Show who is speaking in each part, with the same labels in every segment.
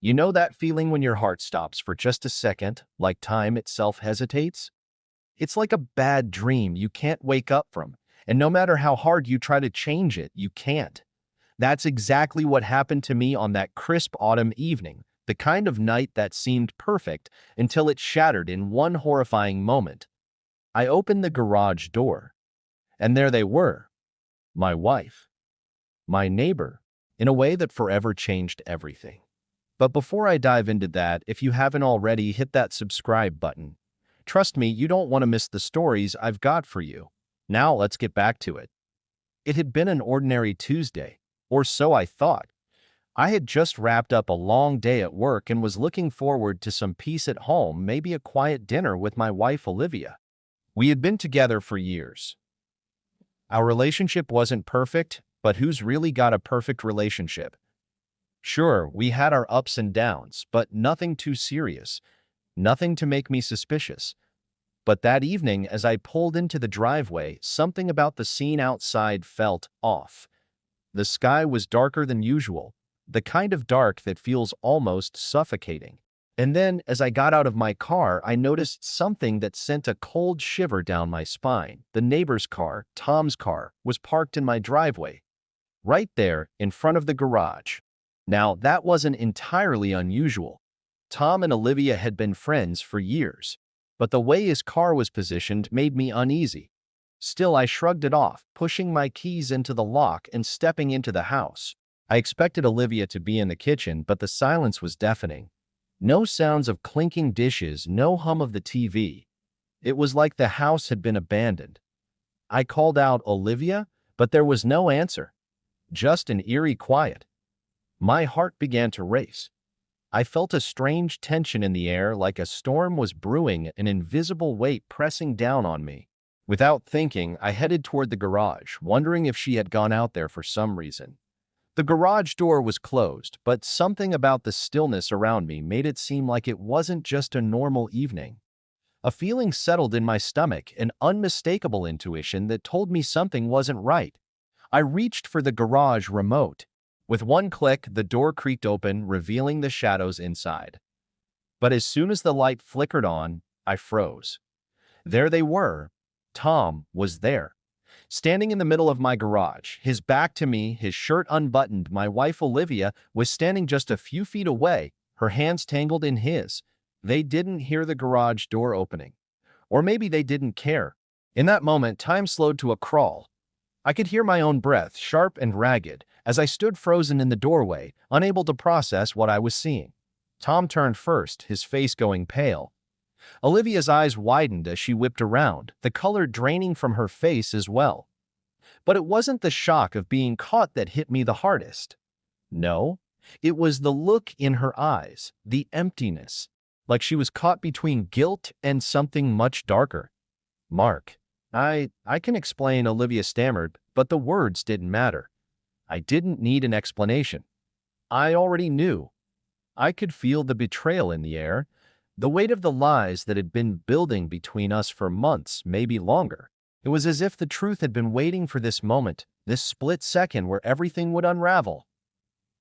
Speaker 1: You know that feeling when your heart stops for just a second, like time itself hesitates? It's like a bad dream you can't wake up from, and no matter how hard you try to change it, you can't. That's exactly what happened to me on that crisp autumn evening, the kind of night that seemed perfect until it shattered in one horrifying moment. I opened the garage door, and there they were, my wife, my neighbor, in a way that forever changed everything. But before I dive into that, if you haven't already, hit that subscribe button. Trust me, you don't want to miss the stories I've got for you. Now let's get back to it. It had been an ordinary Tuesday, or so I thought. I had just wrapped up a long day at work and was looking forward to some peace at home, maybe a quiet dinner with my wife Olivia. We had been together for years. Our relationship wasn't perfect, but who's really got a perfect relationship? Sure, we had our ups and downs, but nothing too serious, nothing to make me suspicious. But that evening, as I pulled into the driveway, something about the scene outside felt off. The sky was darker than usual, the kind of dark that feels almost suffocating. And then, as I got out of my car, I noticed something that sent a cold shiver down my spine. The neighbor's car, Tom's car, was parked in my driveway, right there in front of the garage. Now, that wasn't entirely unusual. Tom and Olivia had been friends for years, but the way his car was positioned made me uneasy. Still, I shrugged it off, pushing my keys into the lock and stepping into the house. I expected Olivia to be in the kitchen, but the silence was deafening. No sounds of clinking dishes, no hum of the TV. It was like the house had been abandoned. I called out, "Olivia?" but there was no answer, just an eerie quiet. My heart began to race. I felt a strange tension in the air, like a storm was brewing, an invisible weight pressing down on me. Without thinking, I headed toward the garage, wondering if she had gone out there for some reason. The garage door was closed, but something about the stillness around me made it seem like it wasn't just a normal evening. A feeling settled in my stomach, an unmistakable intuition that told me something wasn't right. I reached for the garage remote. With one click, the door creaked open, revealing the shadows inside. But as soon as the light flickered on, I froze. There they were. Tom was there, standing in the middle of my garage, his back to me, his shirt unbuttoned. My wife Olivia was standing just a few feet away, her hands tangled in his. They didn't hear the garage door opening. Or maybe they didn't care. In that moment, time slowed to a crawl. I could hear my own breath, sharp and ragged, as I stood frozen in the doorway, unable to process what I was seeing. Tom turned first, his face going pale. Olivia's eyes widened as she whipped around, the color draining from her face as well. But it wasn't the shock of being caught that hit me the hardest. No, it was the look in her eyes, the emptiness, like she was caught between guilt and something much darker. "Mark, I can explain," Olivia stammered, but the words didn't matter. I didn't need an explanation. I already knew. I could feel the betrayal in the air, the weight of the lies that had been building between us for months, maybe longer. It was as if the truth had been waiting for this moment, this split second where everything would unravel.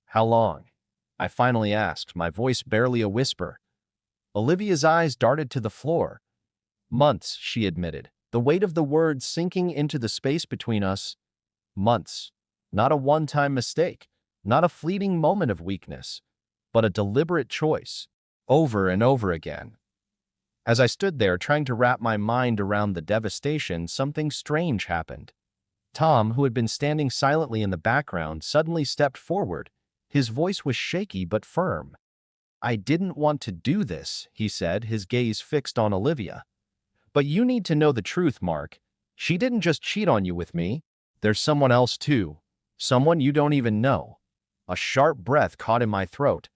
Speaker 1: "How long?" I finally asked, my voice barely a whisper. Olivia's eyes darted to the floor. "Months," she admitted, the weight of the words sinking into the space between us. "Months. Not a one-time mistake, not a fleeting moment of weakness, but a deliberate choice, over and over again." As I stood there trying to wrap my mind around the devastation, something strange happened. Tom, who had been standing silently in the background, suddenly stepped forward. His voice was shaky but firm. "I didn't want to do this," he said, his gaze fixed on Olivia. "But you need to know the truth, Mark. She didn't just cheat on you with me. There's someone else too. Someone you don't even know." A sharp breath caught in my throat.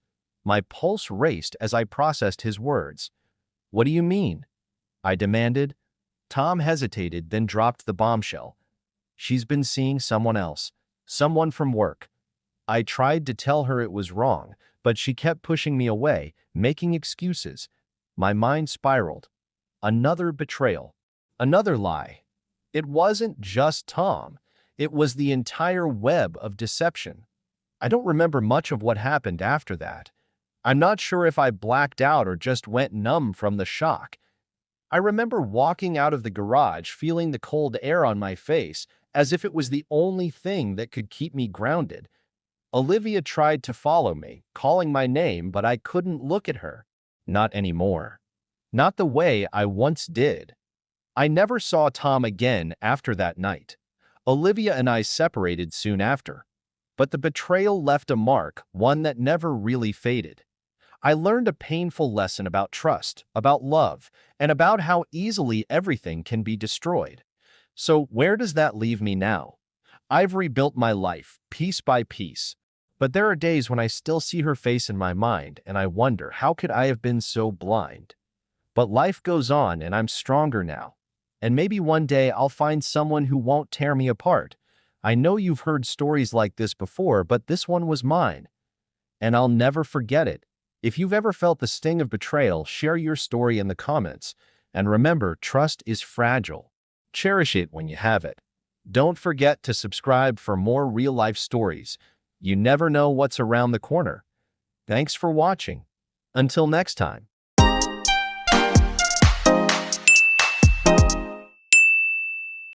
Speaker 1: My pulse raced as I processed his words. "What do you mean?" I demanded. Tom hesitated, then dropped the bombshell. "She's been seeing someone else. Someone from work." I tried to tell her it was wrong, but she kept pushing me away, making excuses. My mind spiraled. Another betrayal. Another lie. It wasn't just Tom. It was the entire web of deception. I don't remember much of what happened after that. I'm not sure if I blacked out or just went numb from the shock. I remember walking out of the garage feeling the cold air on my face as if it was the only thing that could keep me grounded. Olivia tried to follow me, calling my name, but I couldn't look at her. Not anymore. Not the way I once did. I never saw Tom again after that night. Olivia and I separated soon after. But the betrayal left a mark, one that never really faded. I learned a painful lesson about trust, about love, and about how easily everything can be destroyed. So where does that leave me now? I've rebuilt my life, piece by piece. But there are days when I still see her face in my mind, and I wonder, how could I have been so blind? But life goes on, and I'm stronger now. And maybe one day I'll find someone who won't tear me apart. I know you've heard stories like this before, but this one was mine, and I'll never forget it. If you've ever felt the sting of betrayal, share your story in the comments. And remember, trust is fragile. Cherish it when you have it. Don't forget to subscribe for more real-life stories. You never know what's around the corner. Thanks for watching. Until next time.